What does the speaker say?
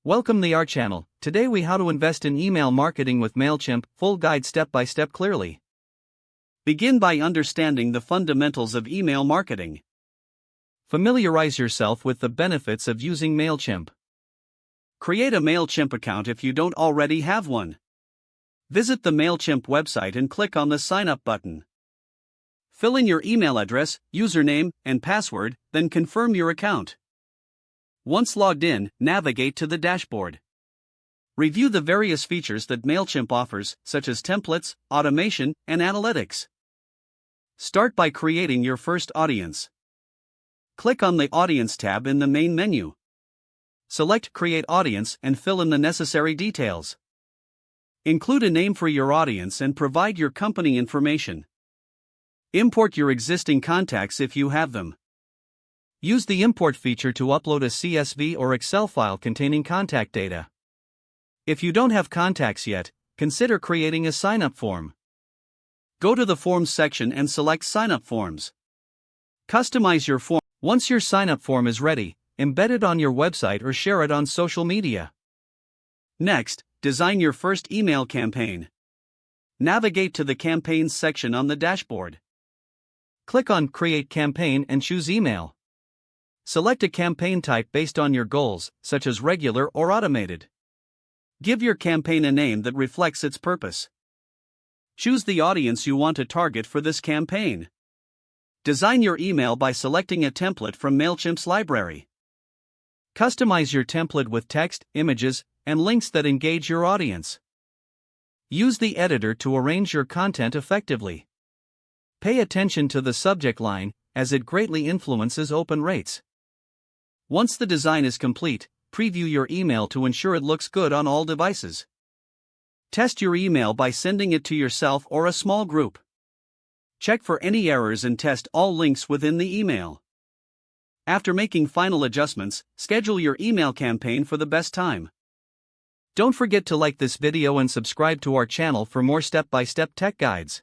Welcome to our channel. Today we how to invest in email marketing with Mailchimp, full guide step by step clearly. Begin by understanding the fundamentals of email marketing. Familiarize yourself with the benefits of using Mailchimp. Create a Mailchimp account if you don't already have one. Visit the Mailchimp website and click on the Sign Up button. Fill in your email address, username, and password, then confirm your account. Once logged in, navigate to the dashboard. Review the various features that Mailchimp offers, such as templates, automation, and analytics. Start by creating your first audience. Click on the Audience tab in the main menu. Select Create Audience and fill in the necessary details. Include a name for your audience and provide your company information. Import your existing contacts if you have them. Use the import feature to upload a CSV or Excel file containing contact data. If you don't have contacts yet, consider creating a sign-up form. Go to the Forms section and select Sign-up Forms. Customize your form. Once your sign-up form is ready, embed it on your website or share it on social media. Next, design your first email campaign. Navigate to the Campaigns section on the dashboard. Click on Create Campaign and choose Email. Select a campaign type based on your goals, such as regular or automated. Give your campaign a name that reflects its purpose. Choose the audience you want to target for this campaign. Design your email by selecting a template from Mailchimp's library. Customize your template with text, images, and links that engage your audience. Use the editor to arrange your content effectively. Pay attention to the subject line, as it greatly influences open rates. Once the design is complete, preview your email to ensure it looks good on all devices. Test your email by sending it to yourself or a small group. Check for any errors and test all links within the email. After making final adjustments, schedule your email campaign for the best time. Don't forget to like this video and subscribe to our channel for more step-by-step tech guides.